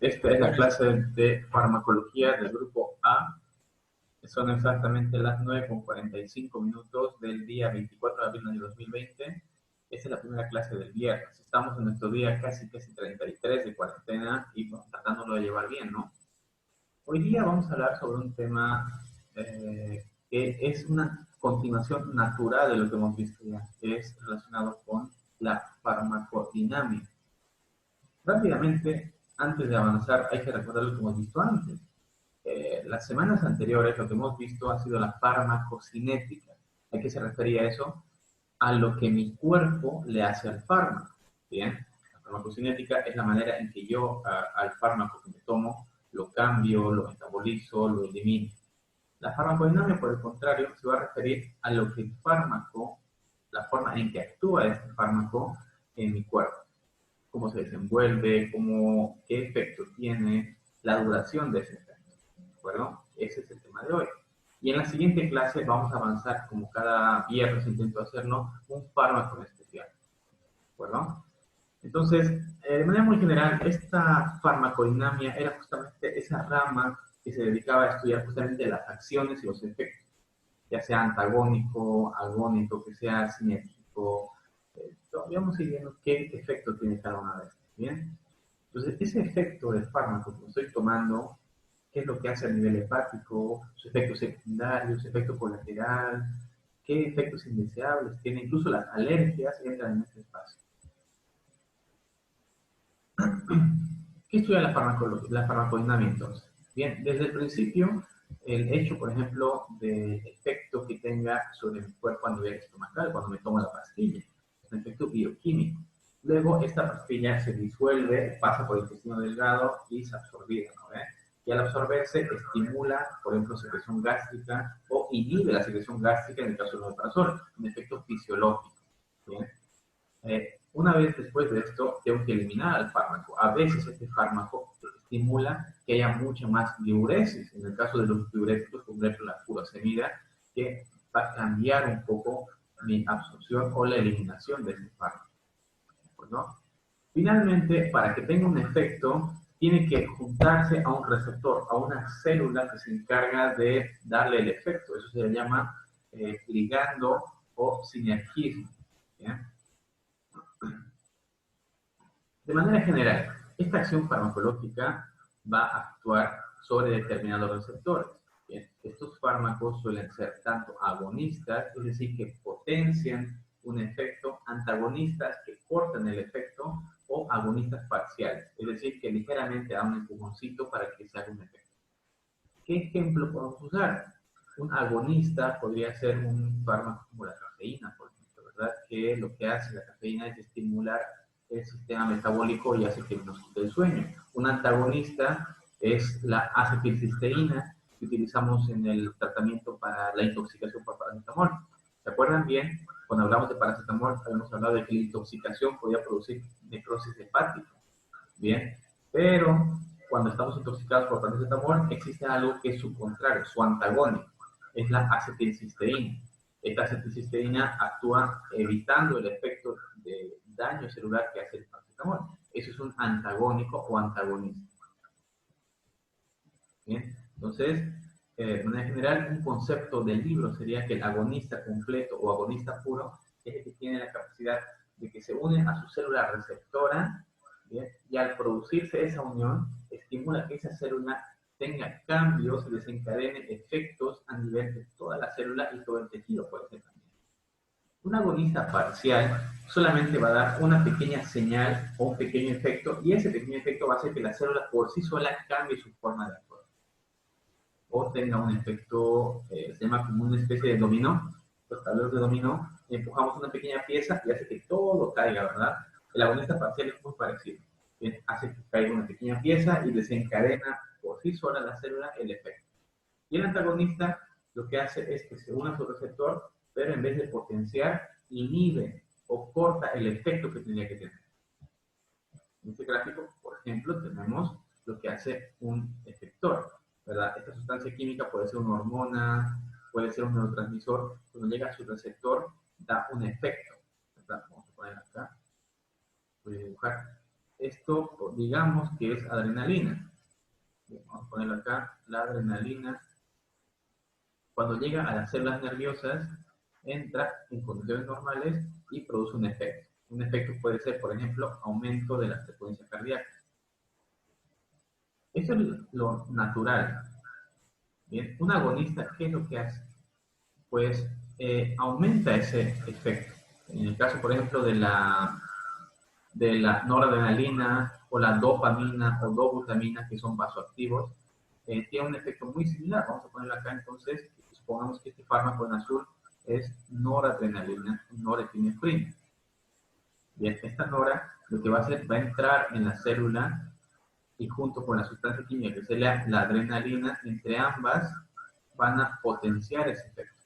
Esta es la clase de farmacología del grupo A. Son exactamente las 9:45 del día 24 de abril del 2020. Esta es la primera clase del viernes. Estamos en nuestro día casi 33 de cuarentena y bueno, tratándolo de llevar bien, ¿no? Hoy día vamos a hablar sobre un tema que es una continuación natural de lo que hemos visto ya, que es relacionado con la farmacodinámica. Rápidamente, antes de avanzar, hay que recordar lo que hemos visto antes. Las semanas anteriores lo que hemos visto ha sido la farmacocinética. ¿A qué se refería eso? A lo que mi cuerpo le hace al fármaco. Bien, la farmacocinética es la manera en que yo al fármaco que me tomo lo cambio, lo metabolizo, lo elimino. La farmacodinámica, por el contrario, se va a referir a lo que el fármaco, la forma en que actúa este fármaco en mi cuerpo, cómo se desenvuelve, qué efecto tiene, la duración de ese efecto. ¿De acuerdo? Ese es el tema de hoy. Y en la siguiente clase vamos a avanzar, como cada viernes intento hacerlo, un fármaco en especial. ¿De acuerdo? Entonces, de manera muy general, esta farmacodinamia era justamente esa rama que se dedicaba a estudiar justamente las acciones y los efectos, ya sea antagónico, agónico, que sea sinérgico. Vamos a ir viendo qué efecto tiene cada una de estas. ¿Bien? Entonces, ese efecto del fármaco que estoy tomando, qué es lo que hace a nivel hepático, su efecto secundario, su efecto colateral, qué efectos indeseables tiene, incluso las alergias entran en este espacio. ¿Qué estudia la farmacodinámica entonces? Bien, desde el principio, el hecho, por ejemplo, del efecto que tenga sobre mi cuerpo a nivel estomacal cuando me tomo la pastilla, es un efecto bioquímico. Luego, esta pastilla se disuelve, pasa por el intestino delgado y se absorbida, ¿no? Y al absorberse, estimula, por ejemplo, secreción gástrica o inhibe la secreción gástrica en el caso del omeprazol, un efecto fisiológico. ¿Bien? Una vez después de esto, tengo que eliminar al fármaco. A veces este fármaco estimula que haya mucha más diuresis. En el caso de los diuréticos, por ejemplo, la furosemida, que va a cambiar un poco mi absorción o la eliminación de este fármaco. ¿No? Finalmente, para que tenga un efecto, tiene que juntarse a un receptor, a una célula que se encarga de darle el efecto. Eso se llama ligando o sinergismo. ¿Bien? De manera general, esta acción farmacológica va a actuar sobre determinados receptores. Bien, estos fármacos suelen ser tanto agonistas, es decir, que potencian un efecto, antagonistas que cortan el efecto, o agonistas parciales, es decir, que ligeramente dan un empujoncito para que se haga un efecto. ¿Qué ejemplo podemos usar? Un agonista podría ser un fármaco como la cafeína, por ejemplo, ¿verdad? Que lo que hace la cafeína es estimular el sistema metabólico y hace que nos quite el sueño. Un antagonista es la acetilcisteína que utilizamos en el tratamiento para la intoxicación por paracetamol. ¿Se acuerdan bien? Cuando hablamos de paracetamol, habíamos hablado de que la intoxicación podía producir necrosis hepática. Bien, pero cuando estamos intoxicados por paracetamol, existe algo que es su contrario, su antagónico, es la acetilcisteína. Esta acetilcisteína actúa evitando el efecto de daño celular que hace el paracetamol. Eso es un antagónico o antagonista. Bien, entonces, de manera general, un concepto del libro sería que el agonista completo o agonista puro es el que tiene la capacidad de que se une a su célula receptora. ¿Bien? Y al producirse esa unión, estimula que esa célula tenga cambios y desencadene efectos a nivel de toda la célula y todo el tejido, puede ser también. Un agonista parcial solamente va a dar una pequeña señal o un pequeño efecto, y ese pequeño efecto va a hacer que la célula por sí sola cambie su forma de actuar. O tenga un efecto, se llama como una especie de dominó. Los tableros de dominó, empujamos una pequeña pieza y hace que todo caiga, ¿verdad? El agonista parcial es muy parecido. Hace que caiga una pequeña pieza y desencadena por sí sola la célula el efecto. Y el antagonista lo que hace es que se une a su receptor, pero en vez de potenciar, inhibe o corta el efecto que tendría que tener. En este gráfico, por ejemplo, tenemos lo que hace un efector, ¿verdad? Esta sustancia química puede ser una hormona, puede ser un neurotransmisor. Cuando llega a su receptor, da un efecto, ¿verdad? Vamos a poner acá. Voy a dibujar. Esto digamos que es adrenalina. Bien, vamos a ponerlo acá, la adrenalina. Cuando llega a las células nerviosas, entra en condiciones normales y produce un efecto. Un efecto puede ser, por ejemplo, aumento de la frecuencia cardíaca. Eso es lo natural. Bien, un agonista, ¿qué es lo que hace? Pues aumenta ese efecto. En el caso, por ejemplo, de la noradrenalina o la dopamina o dobutamina, que son vasoactivos, tiene un efecto muy similar. Vamos a ponerlo acá entonces. Supongamos que este fármaco en azul es noradrenalina, norepinefrina. Bien, esta nora lo que va a hacer, va a entrar en la célula y junto con la sustancia química que sería la adrenalina, entre ambas van a potenciar ese efecto.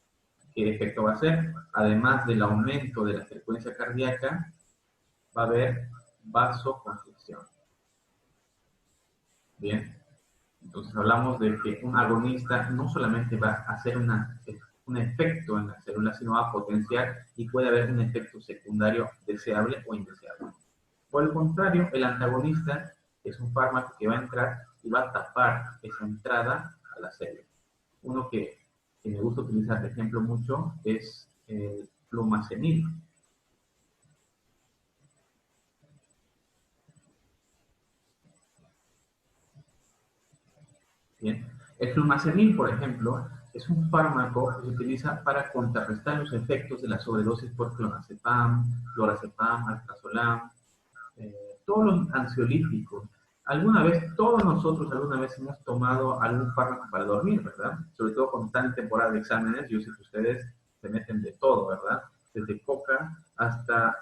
¿Qué efecto va a ser? Además del aumento de la frecuencia cardíaca, va a haber vasoconstricción. Bien, entonces hablamos de que un agonista no solamente va a hacer un efecto en la célula, sino va a potenciar y puede haber un efecto secundario deseable o indeseable. Por el contrario, el antagonista es un fármaco que va a entrar y va a tapar esa entrada a la célula. Uno que me gusta utilizar de ejemplo mucho es el flumazenil. Bien. El flumazenil, por ejemplo, es un fármaco que se utiliza para contrarrestar los efectos de la sobredosis por clonazepam, lorazepam, alprazolam, todos los ansiolíticos. Todos nosotros alguna vez hemos tomado algún fármaco para dormir, ¿verdad? Sobre todo cuando están en temporada de exámenes, yo sé que ustedes se meten de todo, ¿verdad? Desde coca hasta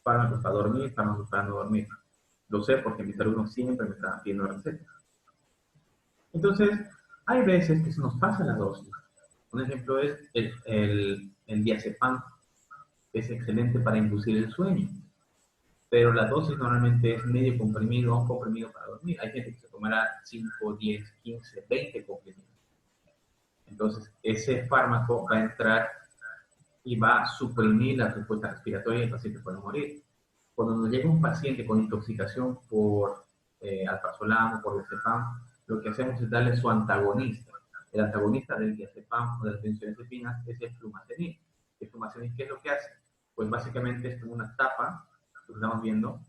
fármacos para dormir, fármacos para no dormir. Lo sé porque mis alumnos siempre me están pidiendo recetas. Entonces, hay veces que se nos pasa la dosis. Un ejemplo es el diazepam, que es excelente para inducir el sueño, pero la dosis normalmente es medio comprimido o un comprimido para dormir. Hay gente que se tomará 5, 10, 15, 20 comprimidos. Entonces, ese fármaco va a entrar y va a suprimir la respuesta respiratoria y el paciente puede morir. Cuando nos llega un paciente con intoxicación por alprazolam o por diazepam, lo que hacemos es darle su antagonista. El antagonista del diazepam o de las benzodiazepinas es el flumazenil. ¿El flumazenil qué es lo que hace? Pues básicamente es como una tapa, lo que estamos viendo,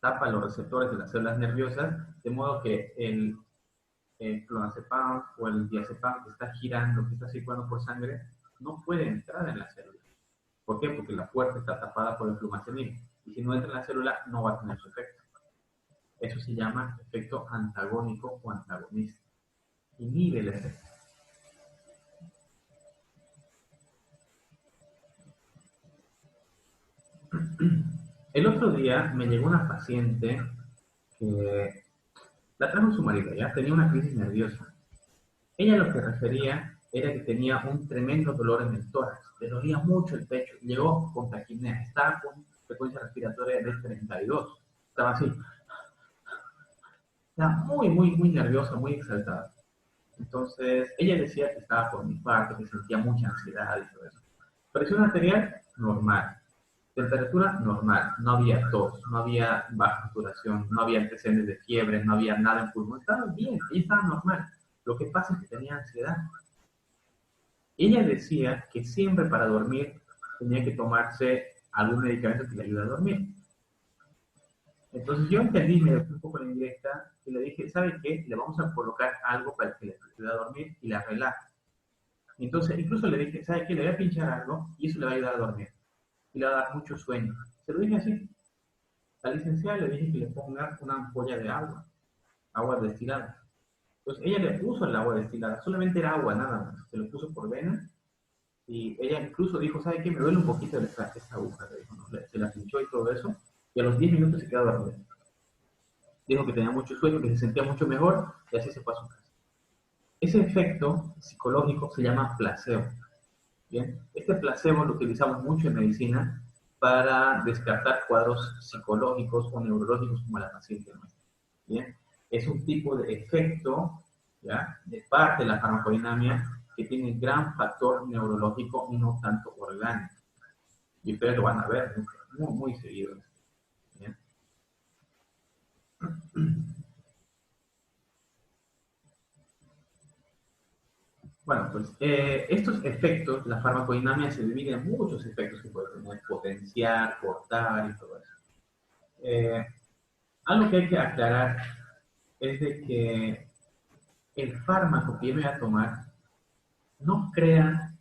tapa los receptores de las células nerviosas, de modo que el clonazepam o el diazepam que está girando, que está circulando por sangre, no puede entrar en la célula. ¿Por qué? Porque la puerta está tapada por el flumazenil. Y si no entra en la célula, no va a tener su efecto. Eso se llama efecto antagónico o antagonista. Inhibe el efecto. El otro día me llegó una paciente que la trajo su marido, ya tenía una crisis nerviosa. Ella lo que refería era que tenía un tremendo dolor en el tórax, le dolía mucho el pecho, llegó con taquipnea, estaba con frecuencia respiratoria de 32, estaba así, estaba muy, muy, muy nerviosa, muy exaltada. Entonces, ella decía que estaba por mi parte, que sentía mucha ansiedad y todo eso. Presión arterial, normal. Temperatura, normal. No había tos, no había baja saturación, no había antecedentes de fiebre, no había nada en pulmón. Estaba bien, ella estaba normal. Lo que pasa es que tenía ansiedad. Ella decía que siempre para dormir tenía que tomarse algún medicamento que le ayude a dormir. Entonces yo entendí, me fui un poco en indirecta y le dije, ¿sabe qué? Le vamos a colocar algo para que le ayude a dormir y la relaje. Entonces incluso le dije, ¿sabe qué? Le voy a pinchar algo y eso le va a ayudar a dormir. Y le va a dar mucho sueño. Se lo dije así. La licenciada le dije que le ponga una ampolla de agua destilada. Entonces ella le puso el agua destilada, solamente era agua, nada más. Se lo puso por vena y ella incluso dijo, ¿sabe qué? Me duele un poquito esta aguja. Dijo, ¿no? Se la pinchó y todo eso. Y a los 10 minutos se quedó dormida. Dijo que tenía mucho sueño, que se sentía mucho mejor y así se fue a su casa. Ese efecto psicológico se llama placebo. ¿Bien? Este placebo lo utilizamos mucho en medicina para descartar cuadros psicológicos o neurológicos como la paciente nuestra. ¿Bien? Es un tipo de efecto, ¿ya?, de parte de la farmacodinamia que tiene gran factor neurológico y no tanto orgánico. Y ustedes lo van a ver muy, muy seguido. ¿Bien? Bueno, pues estos efectos, la farmacodinámica se divide en muchos efectos que puede tener, potenciar, cortar y todo eso. Eh, Algo que hay que aclarar es de que el fármaco que yo me voy a tomar no crea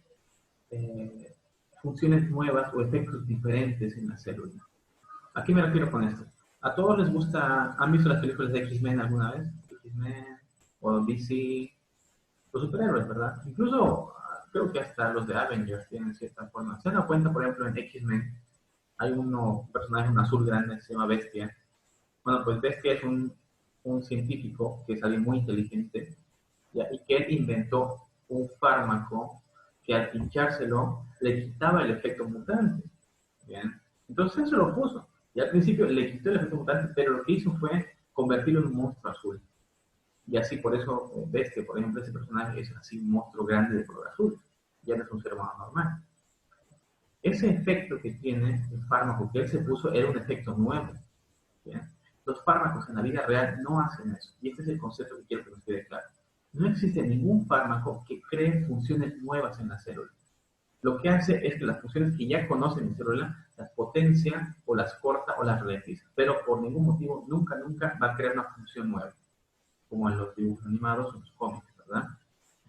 eh, funciones nuevas o efectos diferentes en la célula. ¿A qué me refiero con esto? A todos les gusta, ¿han visto las películas de X-Men alguna vez? X-Men o DC, los superhéroes, ¿verdad? Incluso creo que hasta los de Avengers tienen cierta forma. ¿Se dan cuenta, por ejemplo, en X-Men hay un personaje, un azul grande, se llama Bestia? Bueno, pues Bestia es un científico que es alguien muy inteligente, ¿ya? Y que él inventó un fármaco que al pinchárselo le quitaba el efecto mutante. Bien. Entonces eso lo puso. Y al principio le quitó el efecto mutante, pero lo que hizo fue convertirlo en un monstruo azul. Y así por eso Bestia, por ejemplo, ese personaje es así un monstruo grande de color azul. Ya no es un ser humano normal. Ese efecto que tiene el fármaco que él se puso era un efecto nuevo. ¿Bien? Los fármacos en la vida real no hacen eso. Y este es el concepto que quiero que nos quede claro. No existe ningún fármaco que cree funciones nuevas en la célula. Lo que hace es que las funciones que ya conocen mi célula las potencia o las corta o las ralentiza. Pero por ningún motivo, nunca, nunca va a crear una función nueva, como en los dibujos animados o los cómics, ¿verdad?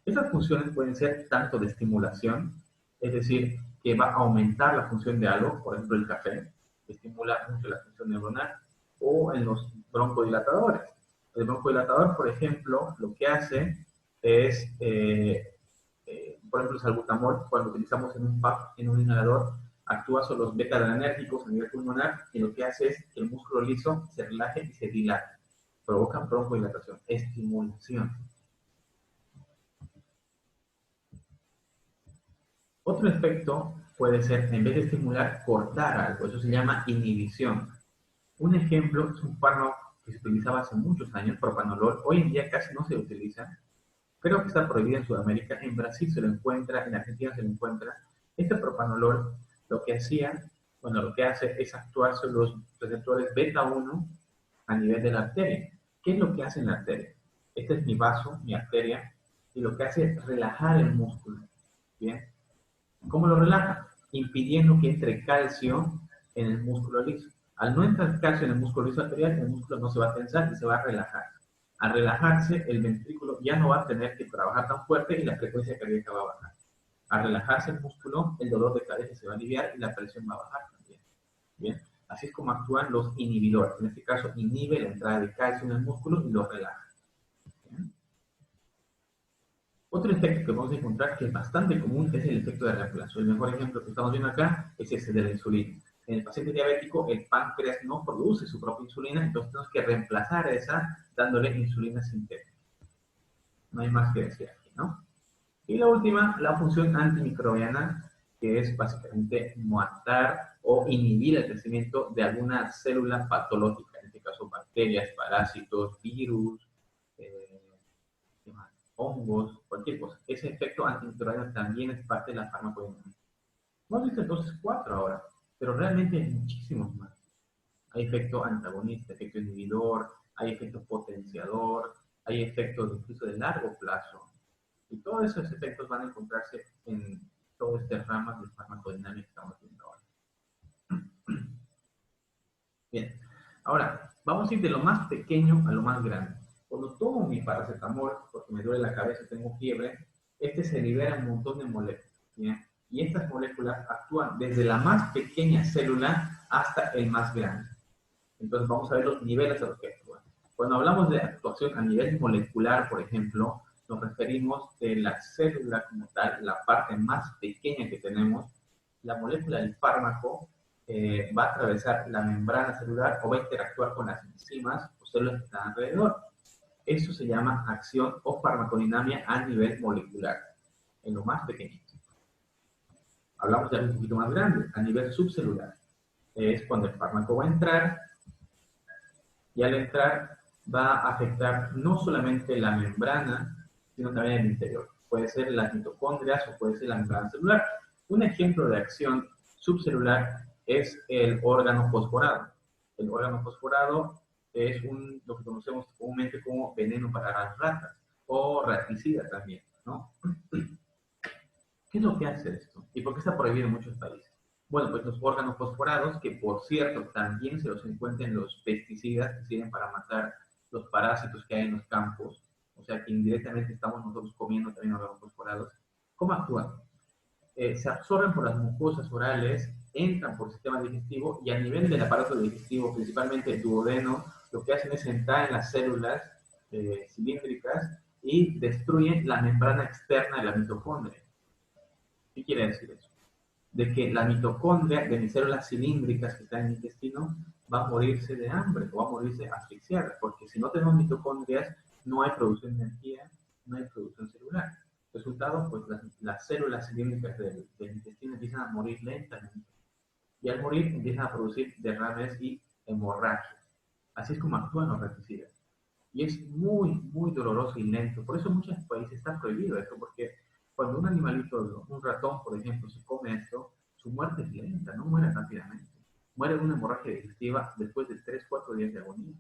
Estas funciones pueden ser tanto de estimulación, es decir, que va a aumentar la función de algo, por ejemplo el café, que estimula mucho la función neuronal, o en los broncodilatadores. El broncodilatador, por ejemplo, lo que hace es, por ejemplo, el salbutamol, cuando utilizamos en un PAP, en un inhalador, actúa sobre los beta-adrenérgicos a nivel pulmonar y lo que hace es que el músculo liso se relaje y se dilate. Provoca broncodilatación, estimulación. Otro efecto puede ser, en vez de estimular, cortar algo. Eso se llama inhibición. Un ejemplo es un fármaco que se utilizaba hace muchos años, propanolol. Hoy en día casi no se utiliza. Creo que está prohibido en Sudamérica. En Brasil se lo encuentra, en Argentina se lo encuentra. Este propanolol lo que hacía, bueno, lo que hace es actuar sobre los receptores beta 1 a nivel de la arteria. ¿Qué es lo que hace en la arteria? Este es mi vaso, mi arteria, y lo que hace es relajar el músculo. ¿Bien? ¿Cómo lo relaja? Impidiendo que entre calcio en el músculo liso. Al no entrar calcio en el músculo liso arterial, el músculo no se va a tensar y se va a relajar. Al relajarse, el ventrículo ya no va a tener que trabajar tan fuerte y la frecuencia cardíaca va a bajar. Al relajarse el músculo, el dolor de cabeza se va a aliviar y la presión va a bajar también. ¿Bien? Así es como actúan los inhibidores. En este caso, inhibe la entrada de calcio en el músculo y lo relaja. ¿Bien? Otro efecto que vamos a encontrar que es bastante común es el efecto de reemplazo. El mejor ejemplo que estamos viendo acá es ese de la insulina. En el paciente diabético, el páncreas no produce su propia insulina, entonces tenemos que reemplazar esa dándole insulina sintética. No hay más que decir aquí, ¿no? Y la última, la función antimicrobiana, que es básicamente matar o inhibir el crecimiento de alguna célula patológica, en este caso bacterias, parásitos, virus, eh, hongos, cualquier cosa. Ese efecto antimicrobiano también es parte de la farmacodinámica. Hemos visto entonces 4 ahora, pero realmente hay muchísimos más. Hay efecto antagonista, efecto inhibidor, hay efecto potenciador, hay efectos incluso de largo plazo. Y todos esos efectos van a encontrarse en todo este rama de farmacodinámica que estamos viendo ahora. Bien, ahora vamos a ir de lo más pequeño a lo más grande. Cuando tomo mi paracetamol, porque me duele la cabeza, tengo fiebre, este se libera un montón de moléculas. ¿Bien? Y estas moléculas actúan desde la más pequeña célula hasta el más grande. Entonces vamos a ver los niveles a los que actúan. Cuando hablamos de actuación a nivel molecular, por ejemplo, nos referimos de la célula como tal, la parte más pequeña que tenemos, la molécula del fármaco va a atravesar la membrana celular o va a interactuar con las enzimas o células que están alrededor. Eso se llama acción o farmacodinamia a nivel molecular, en lo más pequeñito. Hablamos de algo un poquito más grande, a nivel subcelular. Es cuando el fármaco va a entrar y al entrar va a afectar no solamente la membrana, sino también el interior. Puede ser las mitocondrias o puede ser la membrana celular. Un ejemplo de acción subcelular es el órgano fosforado. El órgano fosforado es lo que conocemos comúnmente como veneno para las ratas, o raticida también, ¿no? ¿Qué es lo que hace esto? ¿Y por qué está prohibido en muchos países? Bueno, pues los órganos fosforados, que por cierto también se los encuentran en los pesticidas que sirven para matar los parásitos que hay en los campos, o sea que indirectamente estamos nosotros comiendo también órganos fosforados. ¿Cómo actúan? Se absorben por las mucosas orales, entran por el sistema digestivo y a nivel del aparato digestivo, principalmente el duodeno, lo que hacen es entrar en las células cilíndricas y destruyen la membrana externa de la mitocondria. ¿Qué quiere decir eso? De que la mitocondria de mis células cilíndricas que están en el intestino va a morirse de hambre o va a morirse asfixiada, porque si no tenemos mitocondrias no hay producción de energía, no hay producción celular. Resultado, pues las células cilíndricas del intestino empiezan a morir lentamente y al morir empiezan a producir derrames y hemorragias. Así es como actúan los raticidas. Y es muy, muy doloroso y lento. Por eso en muchos países está prohibido esto, porque cuando un animalito, un ratón, por ejemplo, se come esto, su muerte es lenta, no muere rápidamente. Muere de una hemorragia digestiva después de 3, 4 días de agonía.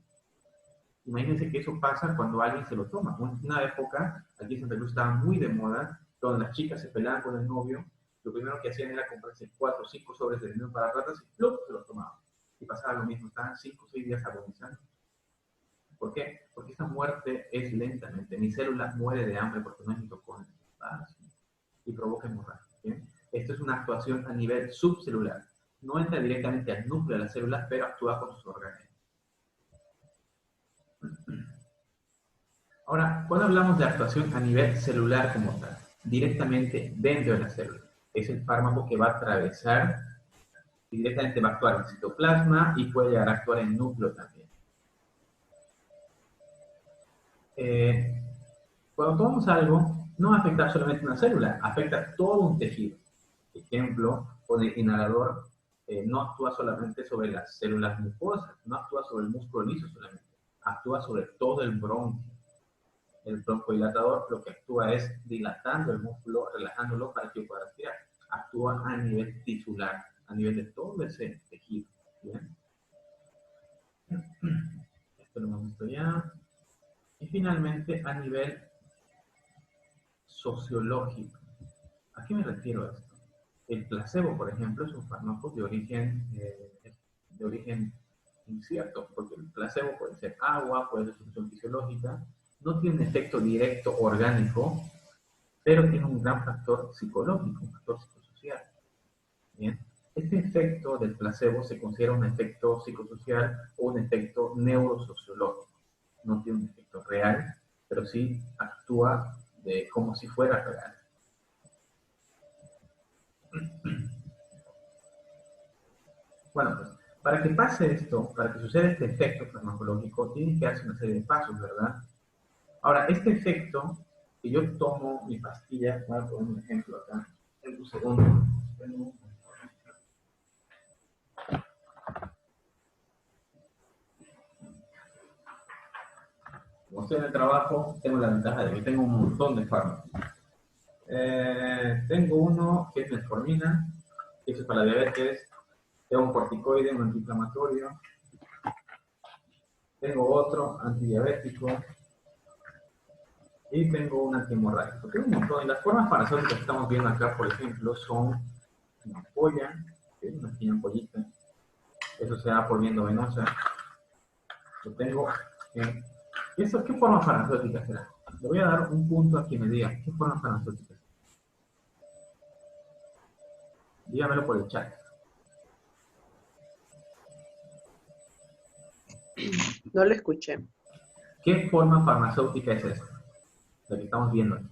Imagínense que eso pasa cuando alguien se lo toma. Una época, aquí en Santa Cruz estaba muy de moda, donde las chicas se peleaban con el novio, lo primero que hacían era comprarse 4 o 5 sobres de veneno para ratas y ¡plum! Se los tomaban. Y pasaba lo mismo, estaban 5 o 6 días agonizando. ¿Por qué? Porque esta muerte es lentamente. Mi célula muere de hambre porque no hay mitocondria. Y provoca hemorragia. ¿Bien? Esto es una actuación a nivel subcelular. No entra directamente al núcleo de la célula, pero actúa con sus organismos. Ahora, cuando hablamos de actuación a nivel celular como tal, directamente dentro de la célula, es el fármaco que va a atravesar y directamente va a actuar en el citoplasma y puede llegar a actuar en el núcleo también. Cuando tomamos algo, no va a afectar solamente una célula, afecta todo un tejido. Por ejemplo, con el inhalador no actúa solamente sobre las células mucosas, no actúa sobre el músculo liso solamente, actúa sobre todo el bronquio. El broncodilatador lo que actúa es dilatando el músculo, relajándolo para que pueda respirar. Actúa a nivel tisular, a nivel de todo ese tejido. ¿Bien? Esto lo hemos visto ya. Y finalmente, a nivel sociológico. ¿A qué me refiero a esto? El placebo, por ejemplo, es un fármaco de origen incierto, porque el placebo puede ser agua, puede ser solución fisiológica, no tiene un efecto directo orgánico, pero tiene un gran factor psicológico, un factor psicosocial. ¿Bien? Este efecto del placebo se considera un efecto psicosocial o un efecto neurosociológico. No tiene un efecto real, pero sí actúa como si fuera real. Bueno, pues para que pase esto, para que suceda este efecto farmacológico, tiene que darse una serie de pasos, ¿verdad? Ahora, este efecto, que yo tomo mi pastilla, voy a poner un ejemplo acá, en un segundo. Como estoy en el trabajo, tengo la ventaja de que tengo un montón de fármacos. Tengo uno que es metformina, que es para la diabetes. Tengo un corticoide, un antiinflamatorio. Tengo otro antidiabético. Y tengo un antihemorrágico. Tengo un montón. Y las formas farmacéuticas que estamos viendo acá, por ejemplo, son una ampolla, que es una pequeña ampollita. Eso se va por viendo venosa. Lo tengo en... ¿Eso qué forma farmacéutica será? Le voy a dar un punto a quien me diga qué forma farmacéutica. Dígamelo por el chat. No lo escuché. ¿Qué forma farmacéutica es esta? La que estamos viendo aquí.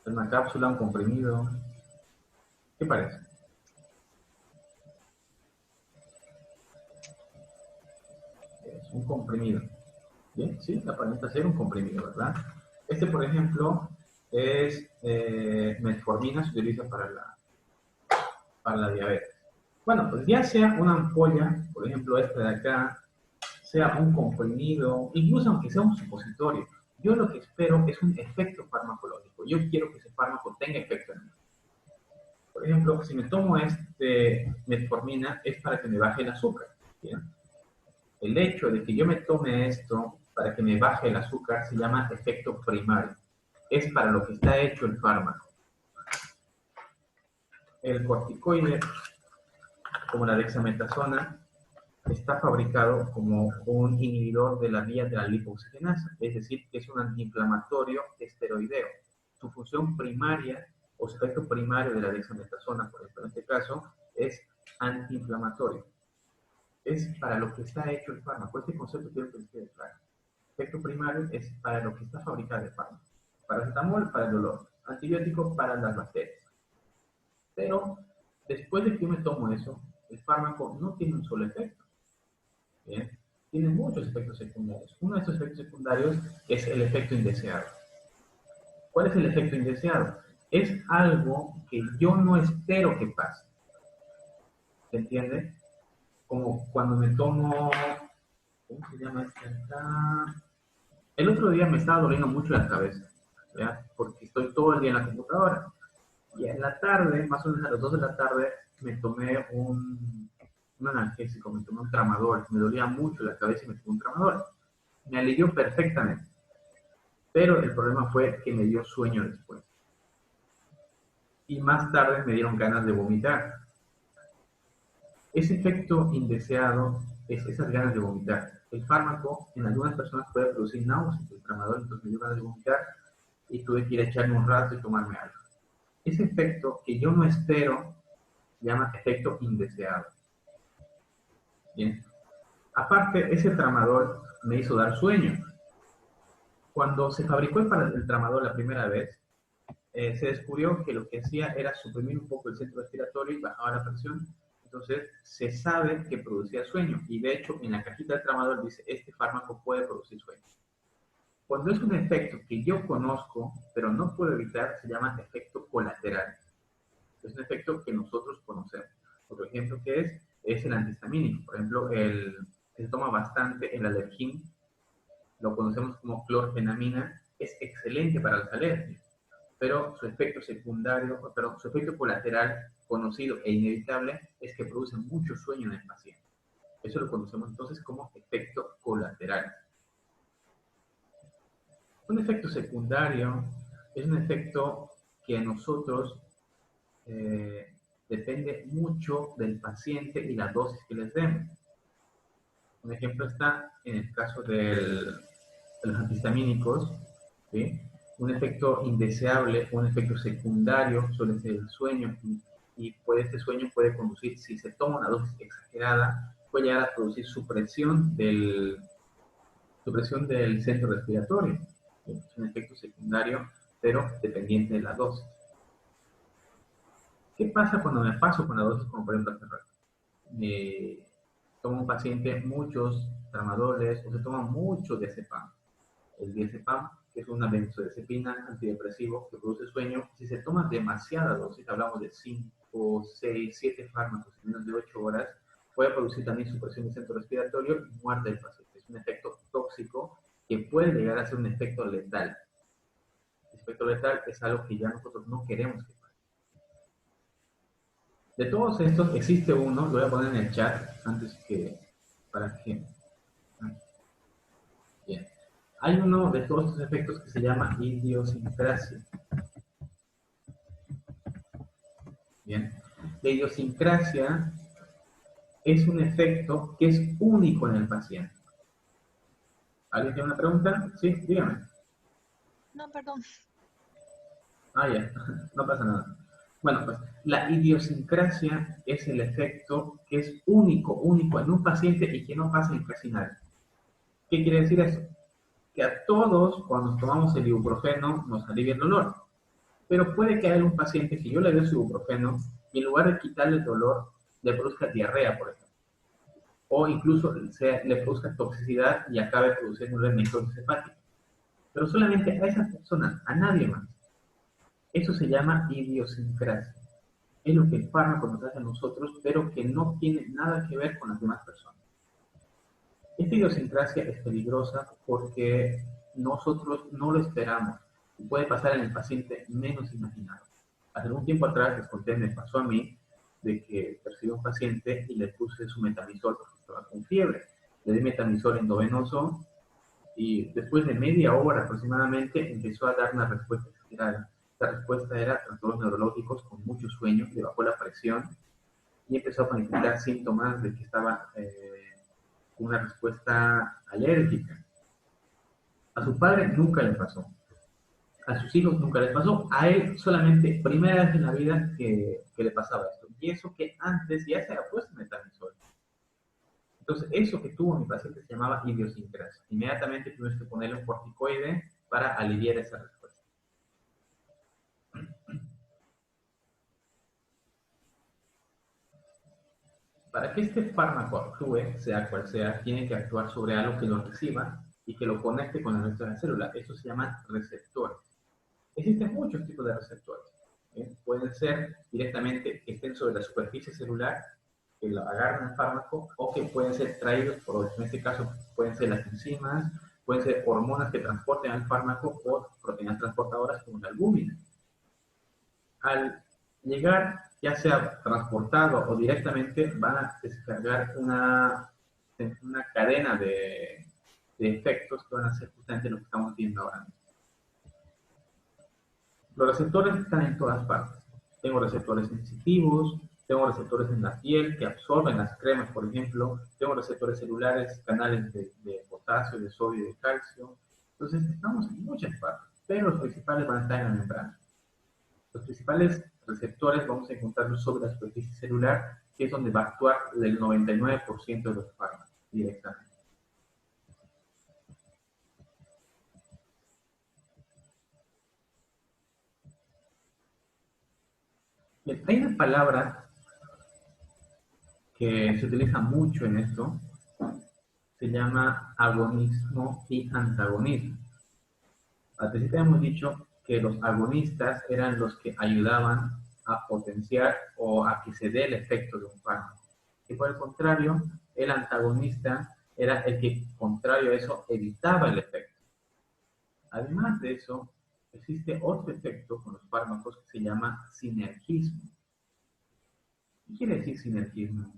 ¿Es una cápsula, un comprimido? ¿Qué parece? Es un comprimido. Bien, sí, aparenta ser un comprimido, ¿verdad? Este, por ejemplo, es metformina, se utiliza para la diabetes. Bueno, pues ya sea una ampolla, por ejemplo esta de acá, sea un comprimido, incluso aunque sea un supositorio, yo lo que espero es un efecto farmacológico. Yo quiero que ese fármaco tenga efecto en mí. Por ejemplo, si me tomo metformina es para que me baje el azúcar. ¿Bien? El hecho de que yo me tome esto para que me baje el azúcar se llama efecto primario. Es para lo que está hecho el fármaco. El corticoide, como la dexametasona, está fabricado como un inhibidor de la vía de la lipoxigenasa, es decir, que es un antiinflamatorio esteroideo. Su función primaria o su efecto primario de la dexametasona, por ejemplo, en este caso, es antiinflamatorio. Es para lo que está hecho el fármaco. Este concepto quiero que les quede claro. Efecto primario es para lo que está fabricado el fármaco. Paracetamol para el dolor, antibiótico para las bacterias. Pero después de que yo me tomo eso, el fármaco no tiene un solo efecto. ¿Bien? Tiene muchos efectos secundarios. Uno de estos efectos secundarios es el efecto indeseado. ¿Cuál es el efecto indeseado? Es algo que yo no espero que pase. ¿Se entiende? Como cuando me tomo... ¿Cómo se llama este acá? El otro día me estaba doliendo mucho la cabeza, ¿ya? Porque estoy todo el día en la computadora. Y en la tarde, más o menos a las 2 de la tarde, me tomé un analgésico, me tomé un tramadol. Me dolía mucho la cabeza y me tomé un tramadol. Me alivió perfectamente. Pero el problema fue que me dio sueño después. Y más tarde me dieron ganas de vomitar. Ese efecto indeseado es esas ganas de vomitar. El fármaco en algunas personas puede producir náuseas, el tramadol, entonces me dio ganas de vomitar y tuve que ir a echarme un rato y tomarme algo. Ese efecto que yo no espero se llama efecto indeseado. Bien. Aparte, ese tramadol me hizo dar sueño. Cuando se fabricó el tramadol la primera vez, se descubrió que lo que hacía era suprimir un poco el centro respiratorio y bajaba la presión. Entonces, se sabe que producía sueño. Y de hecho, en la cajita del tramadol dice, este fármaco puede producir sueño. Cuando es un efecto que yo conozco, pero no puedo evitar, se llama efecto colateral. Es un efecto que nosotros conocemos. Otro ejemplo que es el antihistamínico. Por ejemplo, se toma bastante el Alergin, lo conocemos como clorfenamina, es excelente para las alergias, pero su efecto secundario, perdón, su efecto colateral conocido e inevitable es que produce mucho sueño en el paciente. Eso lo conocemos entonces como efecto colateral. Un efecto secundario es un efecto que a nosotros depende mucho del paciente y la dosis que les demos. Un ejemplo está en el caso de los antihistamínicos, ¿sí? Un efecto indeseable, un efecto secundario suele ser el sueño y este sueño puede conducir, si se toma una dosis exagerada, puede llegar a producir supresión del centro respiratorio. ¿Sí? Es un efecto secundario, pero dependiente de la dosis. ¿Qué pasa cuando me paso con la dosis, como por ejemplo hace rato? Toma un paciente muchos tramadoles o se toma mucho diazepam. El diazepam, que es una benzodiazepina antidepresivo que produce sueño, si se toma demasiada dosis, hablamos de 5, 6, 7 fármacos en menos de 8 horas, puede producir también supresión del centro respiratorio y muerte del paciente. Es un efecto tóxico que puede llegar a ser un efecto letal. El efecto letal es algo que ya nosotros no queremos que pase. De todos estos, existe uno, lo voy a poner en el chat antes que, para que... Bien. Hay uno de todos estos efectos que se llama idiosincrasia. Bien. La idiosincrasia es un efecto que es único en el paciente. ¿Alguien tiene una pregunta? Sí, dígame. No, perdón. Ah, ya, no pasa nada. Bueno, pues la idiosincrasia es el efecto que es único en un paciente y que no pasa en casi nadie. ¿Qué quiere decir eso? Que a todos, cuando nos tomamos el ibuprofeno, nos alivia el dolor. Pero puede que haya un paciente que yo le dé su ibuprofeno y en lugar de quitarle el dolor, le produzca diarrea, por ejemplo. O incluso le produzca toxicidad y acabe produciendo necrosis hepática. Pero solamente a esa persona, a nadie más. Eso se llama idiosincrasia. Es lo que el fármaco nos hace a nosotros, pero que no tiene nada que ver con las demás personas. Esta idiosincrasia es peligrosa porque nosotros no lo esperamos y puede pasar en el paciente menos imaginado. Hace un tiempo atrás les conté, me pasó a mí, de que percibí a un paciente y le puse su metamisol porque estaba con fiebre. Le di metamisol endovenoso y después de media hora aproximadamente empezó a dar una respuesta general. La respuesta era trastornos neurológicos con mucho sueño, le bajó la presión y empezó a manifestar síntomas de que estaba con una respuesta alérgica. A su padre nunca le pasó, a sus hijos nunca les pasó, a él solamente primera vez en la vida que le pasaba esto. Y eso que antes ya se había puesto metamisol. Entonces, eso que tuvo mi paciente se llamaba idiosincrasia. Inmediatamente tuvimos que ponerle un corticoide para aliviar esa respuesta. Para que este fármaco actúe, sea cual sea, tiene que actuar sobre algo que lo reciba y que lo conecte con el resto de la célula. Eso se llama receptores. Existen muchos tipos de receptores. Pueden ser directamente que estén sobre la superficie celular, que lo agarren el fármaco, o que pueden ser traídos por otros. En este caso pueden ser las enzimas, pueden ser hormonas que transporten al fármaco o proteínas transportadoras como la albúmina. Al llegar, ya sea transportado o directamente, van a descargar una cadena de efectos que van a ser justamente lo que estamos viendo ahora mismo. Los receptores están en todas partes. Tengo receptores sensitivos, tengo receptores en la piel que absorben las cremas, por ejemplo. Tengo receptores celulares, canales de potasio, de sodio y de calcio. Entonces, estamos en muchas partes, pero los principales van a estar en la membrana. Los principales receptores vamos a encontrarlos sobre la superficie celular, que es donde va a actuar el 99% de los fármacos directamente. Bien, hay una palabra que se utiliza mucho en esto, se llama agonismo y antagonismo. Antes ya hemos dicho que los agonistas eran los que ayudaban a potenciar o a que se dé el efecto de un fármaco. Y por el contrario, el antagonista era el que, contrario a eso, evitaba el efecto. Además de eso, existe otro efecto con los fármacos que se llama sinergismo. ¿Qué quiere decir sinergismo?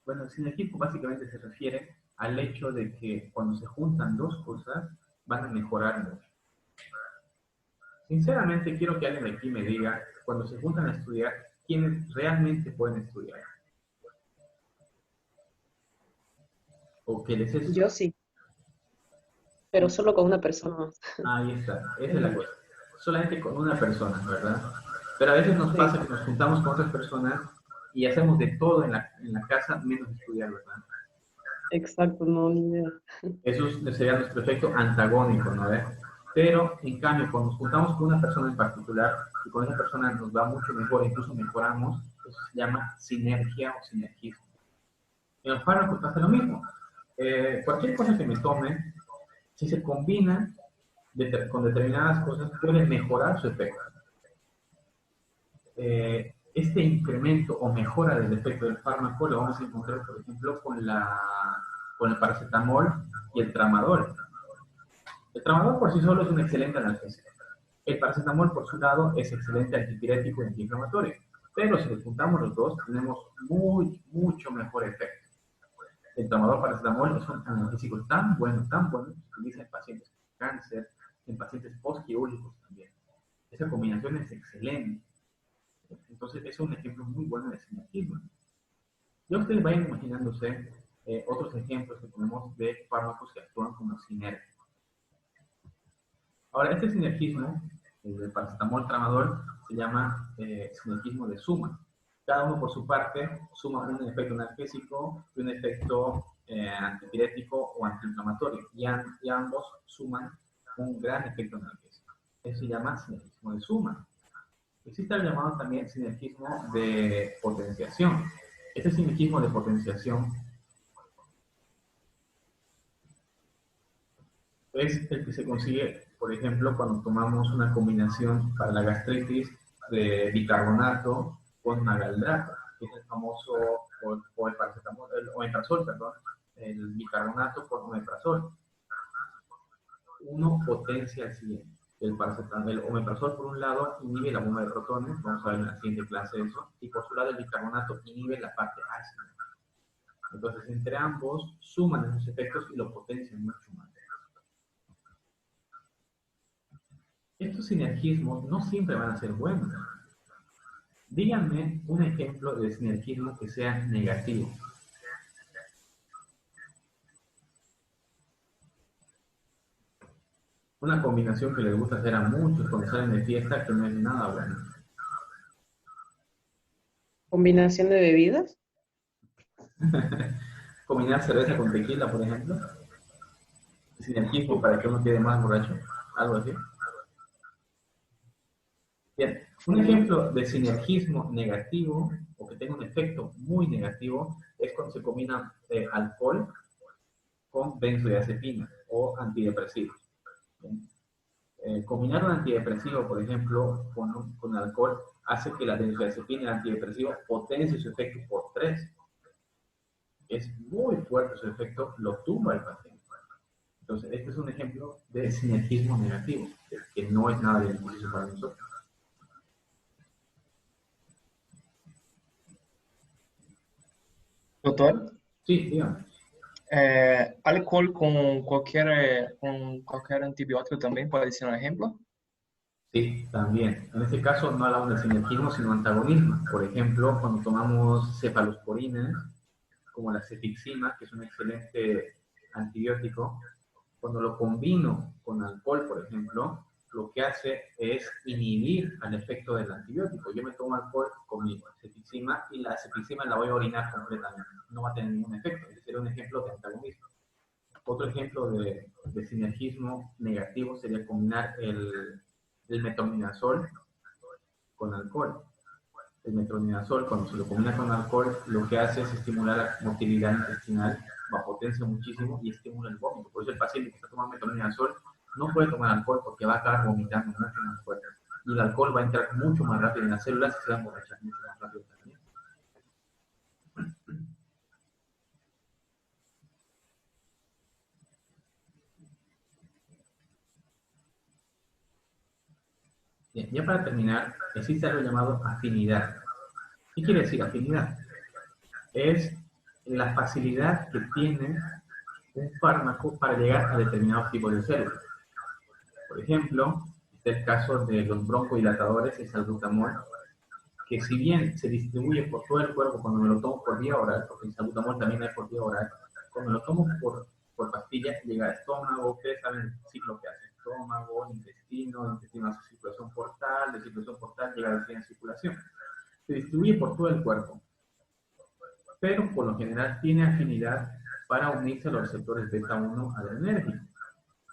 Bueno, el sinergismo básicamente se refiere al hecho de que cuando se juntan dos cosas, van a mejorar mucho. Sinceramente, quiero que alguien de aquí me diga, cuando se juntan a estudiar, ¿quiénes realmente pueden estudiar? ¿O qué les es? Yo sí, pero solo con una persona más. Ahí está, esa es la cosa. Solamente con una persona, ¿verdad? Pero a veces nos pasa que nos juntamos con otras personas y hacemos de todo en la casa, menos estudiar, ¿verdad? Exacto, no, ni idea. Eso sería nuestro efecto antagónico, ¿no? Pero, en cambio, cuando nos juntamos con una persona en particular y con esa persona nos va mucho mejor, incluso mejoramos, eso se llama sinergia o sinergismo. En los fármacos pasa lo mismo. Cualquier cosa que me tome, si se combina con determinadas cosas, puede mejorar su efecto. Este incremento o mejora del efecto del fármaco lo vamos a encontrar, por ejemplo, con el paracetamol y el tramadol. El tramadol por sí solo es un excelente analgésico. El paracetamol, por su lado, es excelente antipirético y antiinflamatorio. Pero si les juntamos los dos, tenemos mucho mejor efecto. El tramadol paracetamol es un analgésico tan bueno, que se utiliza en pacientes con cáncer, en pacientes postquirúrgicos también. Esa combinación es excelente. Entonces, es un ejemplo muy bueno de sinergismo. Ya ustedes vayan imaginándose otros ejemplos que tenemos de fármacos que actúan como sinergia. Ahora, este sinergismo, el del paracetamol tramadol, se llama sinergismo de suma. Cada uno por su parte suma un efecto analgésico y un efecto antipirético o antiinflamatorio. Y ambos suman un gran efecto analgésico. Eso se llama sinergismo de suma. Existe el llamado también sinergismo de potenciación. Este sinergismo de potenciación es el que se consigue, por ejemplo, cuando tomamos una combinación para la gastritis de bicarbonato con nagaldrato, que es el famoso, o el paracetamol, o omeprazol, perdón, el bicarbonato con omeprazol. Uno potencia al siguiente. El paracetamol, el omeprazol por un lado inhibe la bomba de protones, vamos a ver en la siguiente clase eso, y por su lado el bicarbonato inhibe la parte ácida. Entonces entre ambos suman esos efectos y lo potencian mucho más. Estos sinergismos no siempre van a ser buenos. Díganme un ejemplo de sinergismo que sea negativo. Una combinación que les gusta hacer a muchos cuando salen de fiesta que no es nada bueno. Combinación de bebidas. Combinar cerveza con tequila, por ejemplo. Sinergismo para que uno quede más borracho. Algo así. Bien, un ejemplo de sinergismo negativo o que tenga un efecto muy negativo es cuando se combina alcohol con benzodiazepina o antidepresivos. Combinar un antidepresivo, por ejemplo, con alcohol hace que la benzodiazepina y el antidepresivo potencie su efecto por 3. Es muy fuerte su efecto, lo tumba el paciente. Entonces, este es un ejemplo de sinergismo negativo, que no es nada beneficioso para nosotros. Doutor, Sí, dígame. álcool con qualquer antibiótico também pode ser um exemplo? Sí, también. En este caso no hablamos de sinergismo, sino antagonismo. Por ejemplo, cuando tomamos cefalosporinas, como la cefixima, que es un excelente antibiótico, cuando lo combino con alcohol, por ejemplo, lo que hace es inhibir al efecto del antibiótico. Yo me tomo alcohol con mi cefixima y la cefixima la voy a orinar completamente. No va a tener ningún efecto. Ese sería un ejemplo de antagonismo. Otro ejemplo de sinergismo negativo sería combinar el metronidazol con alcohol. El metronidazol, cuando se lo combina con alcohol, lo que hace es estimular la motilidad intestinal, la potencia muchísimo y estimula el vómito. Por eso el paciente que está tomando metronidazol no puede tomar alcohol porque va a acabar vomitando mucho más fuerte. Y el alcohol va a entrar mucho más rápido en las células y se va a emborrachar mucho más rápido también. Bien, ya para terminar, existe algo llamado afinidad. ¿Qué quiere decir afinidad? Es la facilidad que tiene un fármaco para llegar a determinados tipos de células. Por ejemplo, este es el caso de los broncodilatadores, el salbutamol, que si bien se distribuye por todo el cuerpo cuando me lo tomo por vía oral, porque el salbutamol también hay por vía oral, cuando me lo tomo por pastilla, llega al estómago, ustedes saben el ciclo que hace: estómago, intestino, intestino hace circulación portal, de circulación portal llega a la siguiente circulación. Se distribuye por todo el cuerpo, pero por lo general tiene afinidad para unirse a los receptores beta 1 adrenérgicos.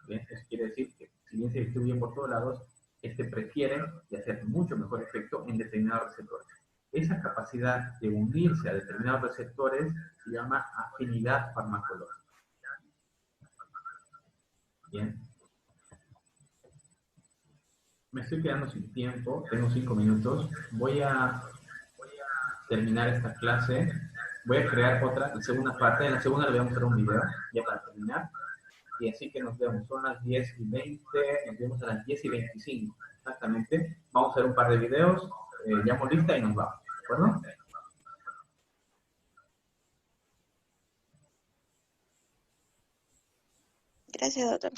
Bien, eso quiere decir que si bien se distribuye por todos lados, este prefiere y hacer mucho mejor efecto en determinados receptores. Esa capacidad de unirse a determinados receptores se llama afinidad farmacológica. Bien. Me estoy quedando sin tiempo, tengo 5 minutos. Voy a terminar esta clase. Voy a crear otra, la segunda parte. En la segunda le voy a mostrar un video, ya para terminar. Y así que nos vemos, son las 10:20, nos vemos a las 10:25, exactamente. Vamos a hacer un par de videos, llamo lista y nos vamos, ¿de acuerdo? Gracias, doctor.